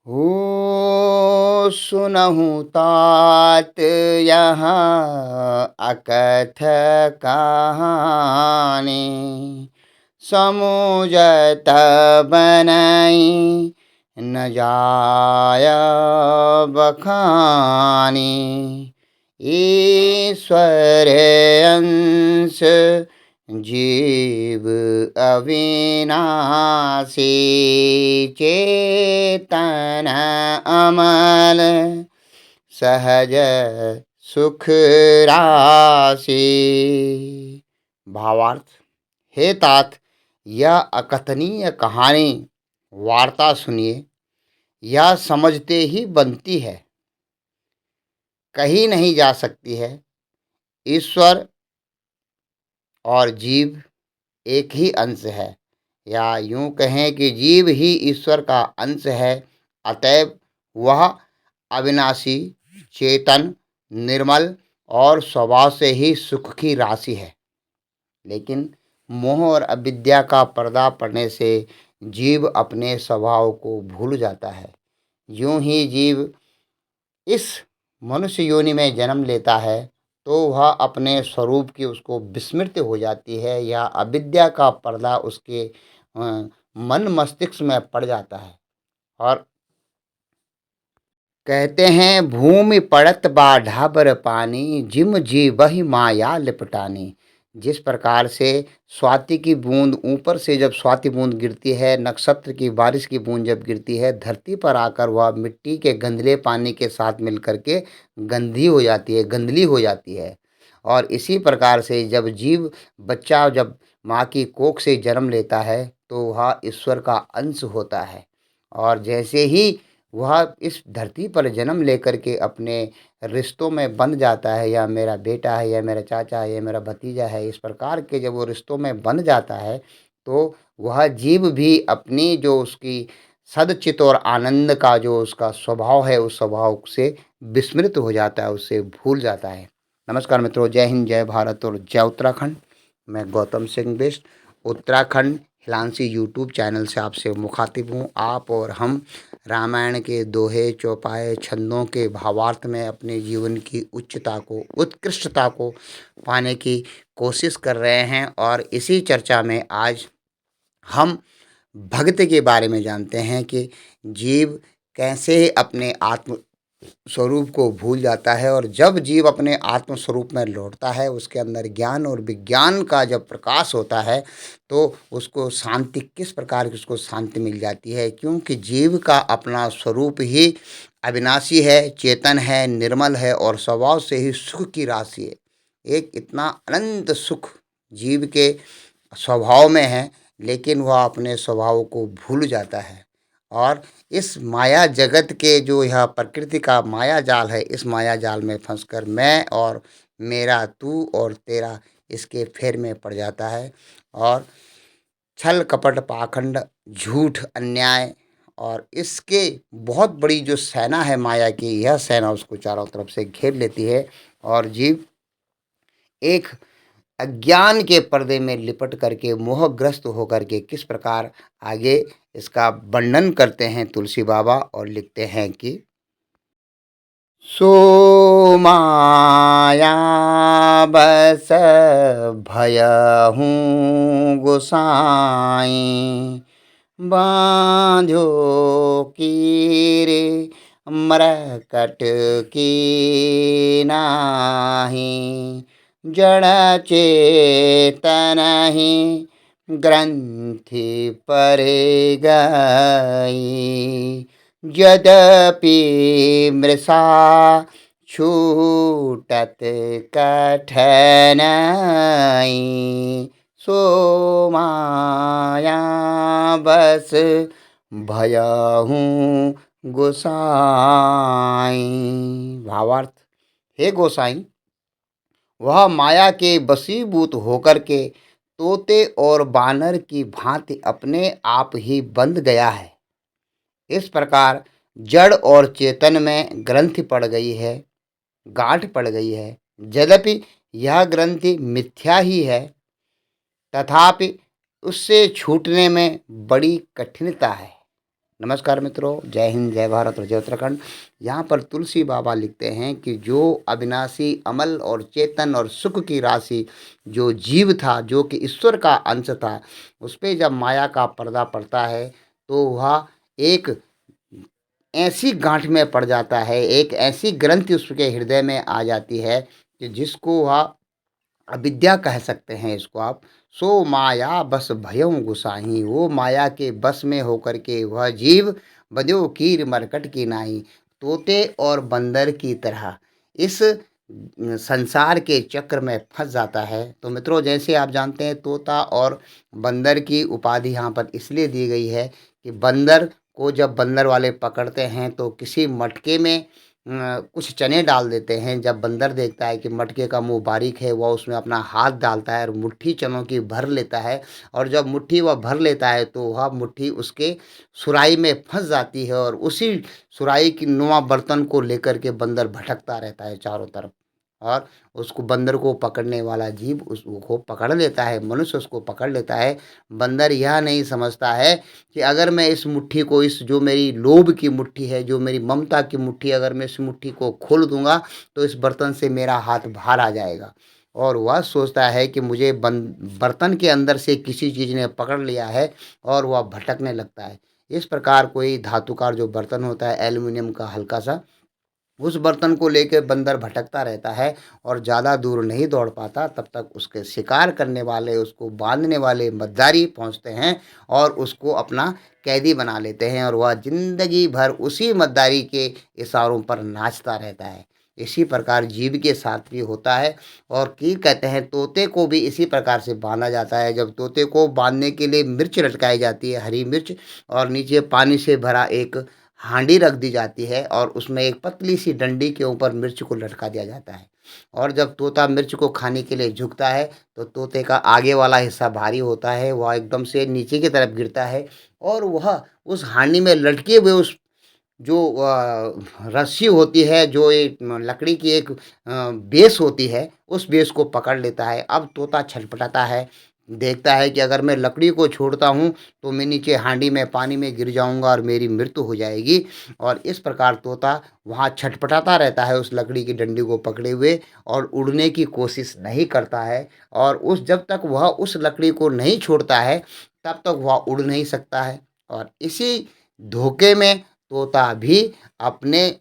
हो सुनहु तात यहाँ अकथ कहानी समुझत बनई न जाय बखानी ईश्वर अंश जीव अविनाशी चेतन अमल सहज सुख राशि। भावार्थ। हे तात, यह अकथनीय कहानी वार्ता सुनिए। यह समझते ही बनती है, कही नहीं जा सकती है। ईश्वर और जीव एक ही अंश है, या यूं कहें कि जीव ही ईश्वर का अंश है। अतएव वह अविनाशी, चेतन, निर्मल और स्वभाव से ही सुख की राशि है। लेकिन मोह और अविद्या का पर्दा पड़ने से जीव अपने स्वभाव को भूल जाता है। यूं ही जीव इस मनुष्य योनि में जन्म लेता है तो वह अपने स्वरूप की उसको विस्मृति हो जाती है, या अविद्या का पर्दा उसके मन मस्तिष्क में पड़ जाता है। और कहते हैं, भूमि पड़त बा ढाबर पानी जिम जी वही माया लिपटानी। जिस प्रकार से स्वाति की बूंद ऊपर से जब स्वाति बूंद गिरती है, नक्षत्र की बारिश की बूंद जब गिरती है, धरती पर आकर वह मिट्टी के गंदले पानी के साथ मिलकर के गंदी हो जाती है, गंदली हो जाती है। और इसी प्रकार से जब जीव बच्चा जब माँ की कोख से जन्म लेता है तो वह ईश्वर का अंश होता है। और जैसे ही वह इस धरती पर जन्म लेकर के अपने रिश्तों में बंध जाता है, या मेरा बेटा है, या मेरा चाचा है, या मेरा भतीजा है, इस प्रकार के जब वो रिश्तों में बंध जाता है तो वह जीव भी अपनी जो उसकी सदचित और आनंद का जो उसका स्वभाव है, उस स्वभाव से विस्मृत हो जाता है, उससे भूल जाता है। नमस्कार मित्रों, जय हिंद, जय भारत और जय उत्तराखंड। मैं गौतम सिंह बिष्ट उत्तराखंड हिलांसी यूट्यूब चैनल से आपसे मुखातिब हूँ। आप और हम रामायण के दोहे, चौपाए, छंदों के भावार्थ में अपने जीवन की उच्चता को, उत्कृष्टता को पाने की कोशिश कर रहे हैं। और इसी चर्चा में आज हम भक्त के बारे में जानते हैं कि जीव कैसे अपने आत्म स्वरूप को भूल जाता है, और जब जीव अपने आत्म स्वरूप में लौटता है, उसके अंदर ज्ञान और विज्ञान का जब प्रकाश होता है तो उसको शांति, किस प्रकार की उसको शांति मिल जाती है। क्योंकि जीव का अपना स्वरूप ही अविनाशी है, चेतन है, निर्मल है और स्वभाव से ही सुख की राशि है। एक इतना अनंत सुख जीव के स्वभाव में है, लेकिन वह अपने स्वभाव को भूल जाता है। और इस माया जगत के जो यह प्रकृति का माया जाल है, इस माया जाल में फंसकर मैं और मेरा, तू और तेरा, इसके फेर में पड़ जाता है। और छल कपट पाखंड, झूठ, अन्याय और इसके बहुत बड़ी जो सेना है माया की, यह सेना उसको चारों तरफ से घेर लेती है। और जीव एक अज्ञान के पर्दे में लिपट करके, मोहग्रस्त होकर के किस प्रकार आगे इसका वर्णन करते हैं तुलसी बाबा, और लिखते हैं कि सो माया बस भयहूँ गोसाई बांधो कीरे मरकट की नाही जड़ चेतन ही ग्रंथि पर गई यद्यपि मृषा छूटत कठिनाई सो माया बस भयहूँ गोसाई। भावार्थ। हे गोसाई, वह माया के वशीभूत होकर के तोते और बानर की भांति अपने आप ही बंध गया है। इस प्रकार जड़ और चेतन में ग्रंथि पड़ गई है, गांठ पड़ गई है। यद्यपि यह ग्रंथि मिथ्या ही है, तथापि उससे छूटने में बड़ी कठिनता है। नमस्कार मित्रों, जय हिंद, जय भारत और जय उत्तराखंड। यहाँ पर तुलसी बाबा लिखते हैं कि जो अविनाशी अमल और चेतन और सुख की राशि जो जीव था, जो कि ईश्वर का अंश था, उस पे जब माया का पर्दा पड़ता है तो वह एक ऐसी गांठ में पड़ जाता है, एक ऐसी ग्रंथि उसके हृदय में आ जाती है कि जिसको वह अविद्या कह सकते हैं इसको आप। सो माया बस भयउ गुसाही, वो माया के बस में होकर के वह जीव बध्यो कीर मरकट की नाई, तोते और बंदर की तरह इस संसार के चक्र में फंस जाता है। तो मित्रों, जैसे आप जानते हैं, तोता और बंदर की उपाधि यहाँ पर इसलिए दी गई है कि बंदर को जब बंदर वाले पकड़ते हैं तो किसी मटके में कुछ चने डाल देते हैं। जब बंदर देखता है कि मटके का मुंह बारीक है, वह उसमें अपना हाथ डालता है और मुट्ठी चनों की भर लेता है। और जब मुट्ठी वह भर लेता है तो वह मुट्ठी उसके सुराही में फंस जाती है और उसी सुराही की नुमा बर्तन को लेकर के बंदर भटकता रहता है चारों तरफ। और उसको, बंदर को पकड़ने वाला जीव उसको पकड़ लेता है, मनुष्य उसको पकड़ लेता है। बंदर यह नहीं समझता है कि अगर मैं इस मुट्ठी को, इस जो मेरी लोभ की मुट्ठी है, जो मेरी ममता की मुट्ठी, अगर मैं इस मुट्ठी को खोल दूंगा तो इस बर्तन से मेरा हाथ बाहर आ जाएगा। और वह सोचता है कि मुझे बर्तन के अंदर से किसी चीज़ ने पकड़ लिया है और वह भटकने लगता है। इस प्रकार कोई धातुकार जो बर्तन होता है, एल्युमिनियम का हल्का सा, उस बर्तन को लेके बंदर भटकता रहता है और ज़्यादा दूर नहीं दौड़ पाता। तब तक उसके शिकार करने वाले, उसको बांधने वाले मद्दारी पहुंचते हैं और उसको अपना कैदी बना लेते हैं और वह जिंदगी भर उसी मद्दारी के इशारों पर नाचता रहता है। इसी प्रकार जीव के साथ भी होता है। और की कहते हैं, तोते को भी इसी प्रकार से बांधा जाता है। जब तोते को बांधने के लिए मिर्च लटकाई जाती है, हरी मिर्च, और नीचे पानी से भरा एक हांडी रख दी जाती है और उसमें एक पतली सी डंडी के ऊपर मिर्च को लटका दिया जाता है। और जब तोता मिर्च को खाने के लिए झुकता है तो तोते का आगे वाला हिस्सा भारी होता है, वह एकदम से नीचे की तरफ गिरता है और वह उस हांडी में लटके हुए उस जो रस्सी होती है, जो एक लकड़ी की एक बेस होती है, उस बेस को पकड़ लेता है। अब तोता छटपटाता है, देखता है कि अगर मैं लकड़ी को छोड़ता हूँ तो मैं नीचे हांडी में पानी में गिर जाऊँगा और मेरी मृत्यु हो जाएगी। और इस प्रकार तोता वहाँ छटपटाता रहता है उस लकड़ी की डंडी को पकड़े हुए और उड़ने की कोशिश नहीं करता है। और उस जब तक वह उस लकड़ी को नहीं छोड़ता है तब तक वह उड़ नहीं सकता है। और इसी धोखे में तोता भी अपने,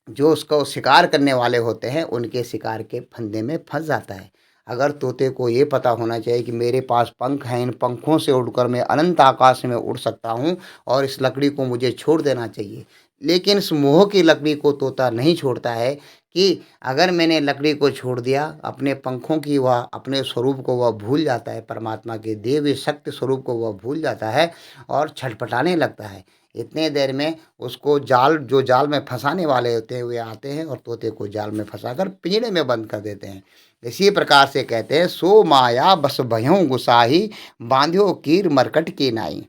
जो उसको शिकार करने वाले होते हैं, उनके शिकार के फंदे में फंस जाता है। अगर तोते को ये पता होना चाहिए कि मेरे पास पंख हैं, इन पंखों से उड़कर मैं अनंत आकाश में उड़ सकता हूँ और इस लकड़ी को मुझे छोड़ देना चाहिए। लेकिन इस मोह की लकड़ी को तोता नहीं छोड़ता है कि अगर मैंने लकड़ी को छोड़ दिया, अपने पंखों की वह अपने स्वरूप को वह भूल जाता है, परमात्मा के दिए हुए शक्ति स्वरूप को वह भूल जाता है और छटपटाने लगता है। इतने देर में उसको जाल, जो जाल में फंसाने वाले होते हैं, वे आते हैं और तोते को जाल में फंसाकर पिंजड़े में बंद कर देते हैं। इसी प्रकार से कहते हैं, सो माया बस भयउ गुसाही, बांध्यो कीर मरकट की नाई।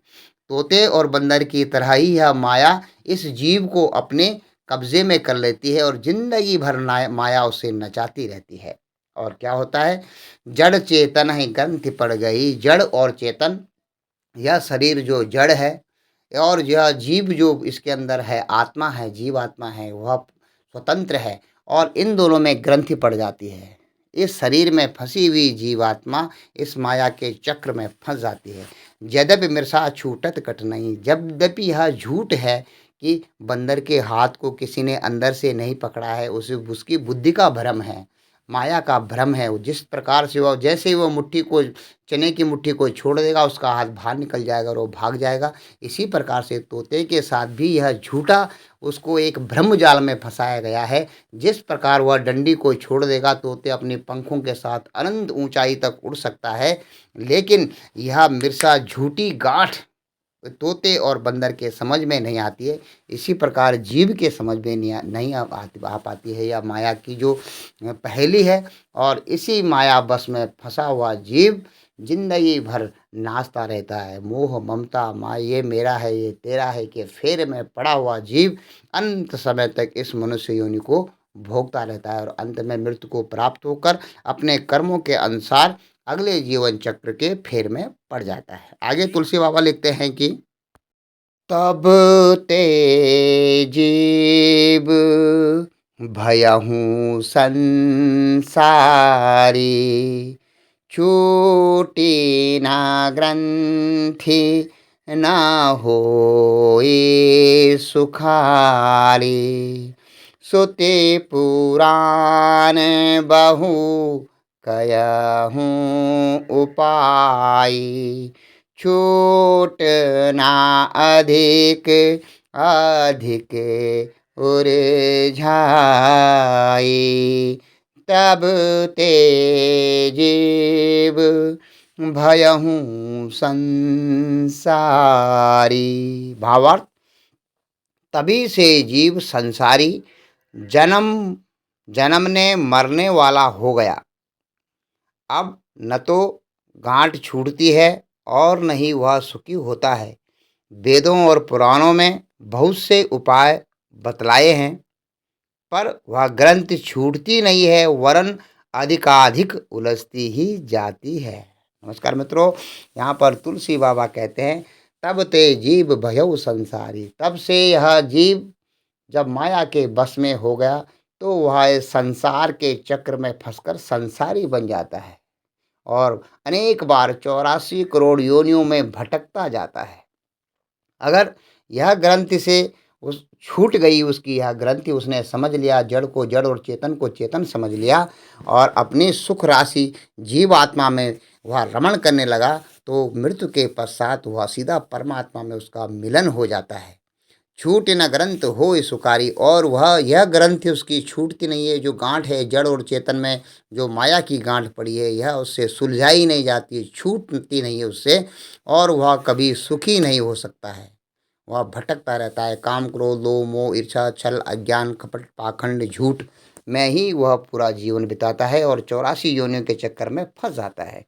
तोते और बंदर की तरह ही यह माया इस जीव को अपने कब्जे में कर लेती है और जिंदगी भर माया उसे नचाती रहती है। और क्या होता है, जड़ चेतन है ग्रंथि पड़ गई। जड़ और चेतन, यह शरीर जो जड़ है और यह जीव जो इसके अंदर है, आत्मा है, जीव आत्मा है, वह स्वतंत्र है और इन दोनों में ग्रंथि पड़ जाती है। इस शरीर में फंसी हुई जीवात्मा इस माया के चक्र में फंस जाती है। यद्यपि मृषा छूटत कट नहीं, यद्यपि यह झूठ है कि बंदर के हाथ को किसी ने अंदर से नहीं पकड़ा है, उसे उसकी बुद्धि का भ्रम है, माया का भ्रम है। जिस प्रकार से वह, जैसे ही वह मुट्ठी को, चने की मुट्ठी को छोड़ देगा, उसका हाथ बाहर निकल जाएगा और वो भाग जाएगा। इसी प्रकार से तोते के साथ भी यह झूठा, उसको एक भ्रम जाल में फंसाया गया है। जिस प्रकार वह डंडी को छोड़ देगा, तोते अपने पंखों के साथ अनंत ऊंचाई तक उड़ सकता है। लेकिन यह मिर्सा झूठी गांठ तोते और बंदर के समझ में नहीं आती है। इसी प्रकार जीव के समझ में नहीं आ पाती है, या माया की जो पहेली है। और इसी माया बस में फंसा हुआ जीव जिंदगी भर नाचता रहता है। मोह ममता माँ, ये मेरा है, ये तेरा है, के फेर में पड़ा हुआ जीव अंत समय तक इस मनुष्य योनि को भोगता रहता है और अंत में मृत्यु को प्राप्त होकर अपने कर्मों के अनुसार अगले जीवन चक्र के फेर में पड़ जाता है। आगे तुलसी बाबा लिखते हैं कि तब ते जीव भयहु संसारी, छूटी ना ग्रंथि न होए सुखारी। सुति पुराण बहु कयहूँ उपाय, छूट ना अधिक अधिक उरझाई। तब ते जीव भयहूँ संसारी। भावार्थ, तभी से जीव संसारी, जन्म जन्मने मरने वाला हो गया। अब न तो गांठ छूटती है और न ही वह सुखी होता है। वेदों और पुराणों में बहुत से उपाय बतलाए हैं, पर वह ग्रंथि छूटती नहीं है, वरन अधिकाधिक उलझती ही जाती है। नमस्कार मित्रों, यहाँ पर तुलसी बाबा कहते हैं, तब ते जीव भयउ संसारी। तब से यह जीव जब माया के बस में हो गया तो वह इस संसार के चक्र में फंसकर संसारी बन जाता है और अनेक बार 84 करोड़ योनियों में भटकता जाता है। अगर यह ग्रंथि से उस छूट गई, उसकी यह ग्रंथि उसने समझ लिया, जड़ को जड़ और चेतन को चेतन समझ लिया और अपनी सुख राशि जीवात्मा में वह रमण करने लगा, तो मृत्यु के पश्चात वह सीधा परमात्मा में उसका मिलन हो जाता है। छूट न ग्रंथ होय सुकारी, और वह यह ग्रंथि उसकी छूटती नहीं है। जो गांठ है जड़ और चेतन में, जो माया की गांठ पड़ी है, यह उससे सुलझाई नहीं जाती, छूटती नहीं है उससे, और वह कभी सुखी नहीं हो सकता है। वह भटकता रहता है, काम क्रोध लोभ मोह ईर्ष्या छल अज्ञान कपट पाखंड झूठ में ही वह पूरा जीवन बिताता है और 84 योनियों के चक्कर में फंस जाता है।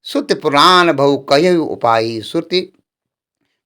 सुत पुराण बहु कयु उपाय, श्रुति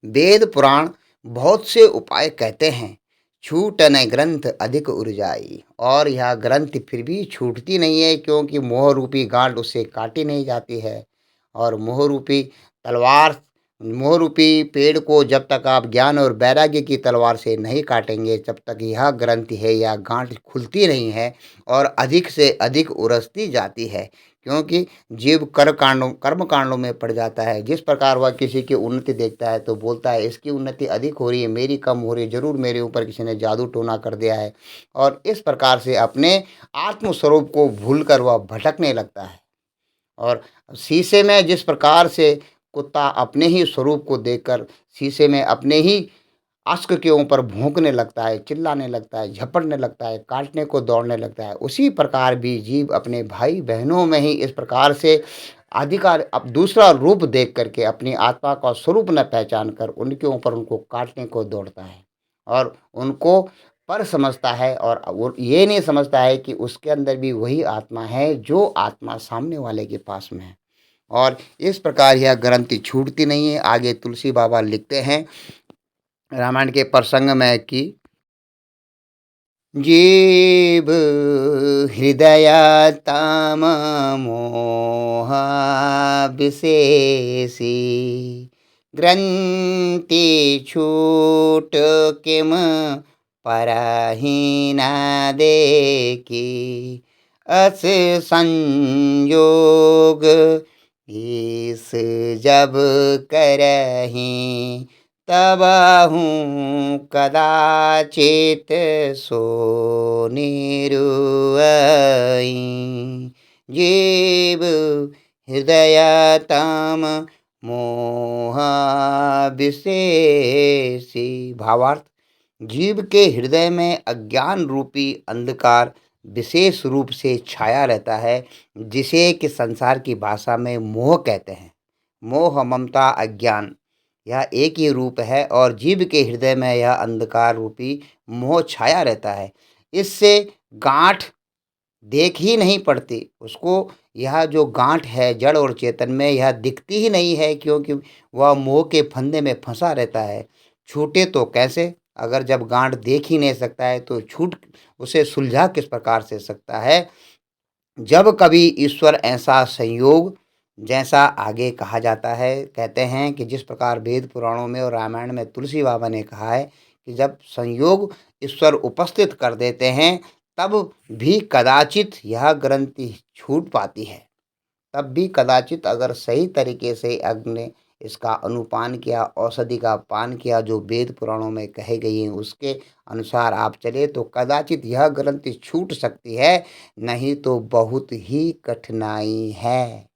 वेद पुराण बहुत से उपाय कहते हैं, छूट न ग्रंथ अधिक उर्जाई। और यह ग्रंथ फिर भी छूटती नहीं है, क्योंकि मोह रूपी गांठ उससे काटी नहीं जाती है। और मोह रूपी तलवार, मोह रूपी पेड़ को जब तक आप ज्ञान और वैराग्य की तलवार से नहीं काटेंगे, तब तक यह ग्रंथि है, यह गांठ खुलती नहीं है और अधिक से अधिक उरसती जाती है। क्योंकि जीव कर्म कांडों में पड़ जाता है। जिस प्रकार वह किसी की उन्नति देखता है तो बोलता है, इसकी उन्नति अधिक हो रही है, मेरी कम हो रही है, जरूर मेरे ऊपर किसी ने जादू टोना कर दिया है। और इस प्रकार से अपने आत्मस्वरूप को भूलकर वह भटकने लगता है। और शीशे में जिस प्रकार से कुत्ता अपने ही स्वरूप को देखकर शीशे में अपने ही अश्क के ऊपर भौंकने लगता है, चिल्लाने लगता है, झपटने लगता है, काटने को दौड़ने लगता है, उसी प्रकार भी जीव अपने भाई बहनों में ही इस प्रकार से अधिकार, अब दूसरा रूप देख करके अपनी आत्मा का स्वरूप न पहचान कर उनके ऊपर उनको काटने को दौड़ता है और उनको पर समझता है। और वो ये नहीं समझता है कि उसके अंदर भी वही आत्मा है जो आत्मा सामने वाले के पास में है। और इस प्रकार यह ग्रंथि छूटती नहीं है। आगे तुलसी बाबा लिखते हैं रामायण के प्रसंग में कि जीव हृदय तम मोह विशेषी, ग्रंथि छूट किम परहि न देखी। अस संयोग इस जब करही, तब हूँ कदाचित सो निरुआई। जीव हृदय तम मोह विशेषी। भावार्थ, जीव के हृदय में अज्ञान रूपी अंधकार विशेष रूप से छाया रहता है, जिसे कि संसार की भाषा में मोह कहते हैं। मोह ममता अज्ञान, यह एक ही रूप है और जीव के हृदय में यह अंधकार रूपी मोह छाया रहता है। इससे गांठ देख ही नहीं पड़ती उसको। यह जो गांठ है जड़ और चेतन में, यह दिखती ही नहीं है, क्योंकि वह मोह के फंदे में फंसा रहता है। छूटे तो कैसे? अगर जब गांठ देख ही नहीं सकता है तो छूट उसे सुलझा किस प्रकार से सकता है? जब कभी ईश्वर ऐसा संयोग जैसा आगे कहा जाता है, कहते हैं कि जिस प्रकार वेद पुराणों में और रामायण में तुलसी बाबा ने कहा है कि जब संयोग ईश्वर उपस्थित कर देते हैं, तब भी कदाचित यह ग्रंथि छूट पाती है। तब भी कदाचित अगर सही तरीके से अग्नि ने इसका अनुपान किया, औषधि का पान किया, जो वेद पुराणों में कहे गई हैं उसके अनुसार आप चले तो कदाचित यह ग्रंथि छूट सकती है, नहीं तो बहुत ही कठिनाई है।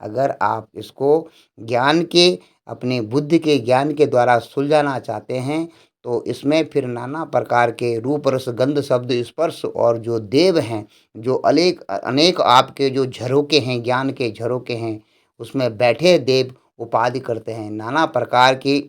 अगर आप इसको ज्ञान के अपने बुद्धि के ज्ञान के द्वारा सुलझाना चाहते हैं, तो इसमें फिर नाना प्रकार के रूप रस गंध शब्द स्पर्श और जो देव हैं, जो अनेक आपके जो झरोखे हैं, ज्ञान के झरोखे हैं, उसमें बैठे देव उपाधि करते हैं, नाना प्रकार की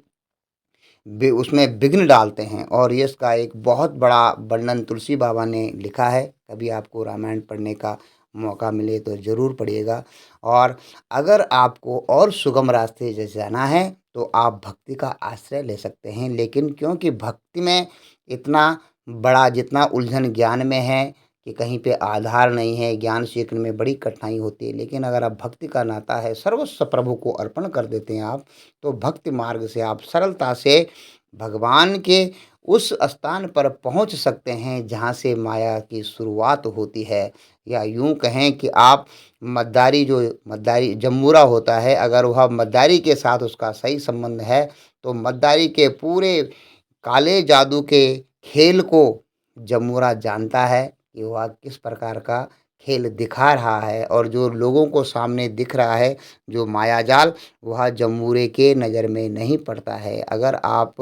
उसमें विघ्न डालते हैं। और ये इसका एक बहुत बड़ा वर्णन तुलसी बाबा ने लिखा है। कभी आपको रामायण पढ़ने का मौका मिले तो ज़रूर पढ़िएगा। और अगर आपको और सुगम रास्ते से जाना है तो आप भक्ति का आश्रय ले सकते हैं, लेकिन क्योंकि भक्ति में इतना बड़ा जितना उलझन ज्ञान में है कि कहीं पे आधार नहीं है, ज्ञान सीखने में बड़ी कठिनाई होती है। लेकिन अगर आप भक्ति का नाता है, सर्वस्व प्रभु को अर्पण कर देते हैं आप, तो भक्ति मार्ग से आप सरलता से भगवान के उस स्थान पर पहुंच सकते हैं जहां से माया की शुरुआत होती है। या यूं कहें कि आप मद्दारी जम्बूरा होता है, अगर वह मद्दारी के साथ उसका सही संबंध है तो मद्दारी के पूरे काले जादू के खेल को जम्बूरा जानता है कि वह किस प्रकार का खेल दिखा रहा है। और जो लोगों को सामने दिख रहा है जो मायाजाल, वह जम्बूरे के नज़र में नहीं पड़ता है। अगर आप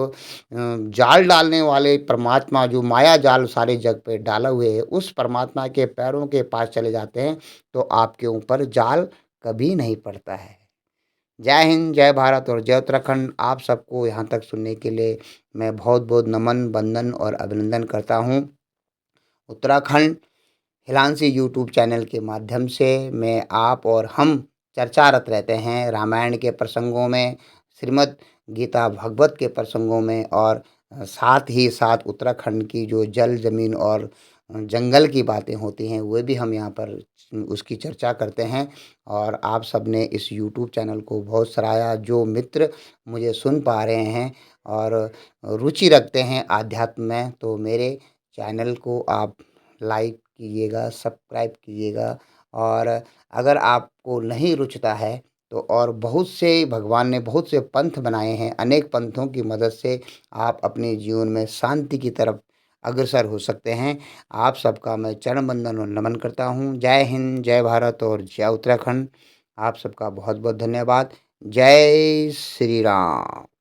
जाल डालने वाले परमात्मा जो माया जाल सारे जग पे डाला हुए है, उस परमात्मा के पैरों के पास चले जाते हैं तो आपके ऊपर जाल कभी नहीं पड़ता है। जय हिंद, जय भारत और जय उत्तराखंड। आप सबको यहाँ तक सुनने के लिए मैं बहुत बहुत नमन, वंदन और अभिनंदन करता हूँ। उत्तराखंड हिलांसी यूट्यूब चैनल के माध्यम से मैं आप और हम चर्चारत रहते हैं रामायण के प्रसंगों में, श्रीमद् गीता भागवत के प्रसंगों में, और साथ ही साथ उत्तराखंड की जो जल ज़मीन और जंगल की बातें होती हैं वे भी हम यहाँ पर उसकी चर्चा करते हैं। और आप सब ने इस यूट्यूब चैनल को बहुत सराहा। जो मित्र मुझे सुन पा रहे हैं और रुचि रखते हैं आध्यात्म में, तो मेरे चैनल को आप लाइक कीजिएगा, सब्सक्राइब कीजिएगा। और अगर आपको नहीं रुचता है तो और बहुत से भगवान ने बहुत से पंथ बनाए हैं, अनेक पंथों की मदद से आप अपने जीवन में शांति की तरफ अग्रसर हो सकते हैं। आप सबका मैं चरण वंदन और नमन करता हूँ। जय हिंद, जय भारत और जय उत्तराखंड। आप सबका बहुत बहुत धन्यवाद। जय श्री राम।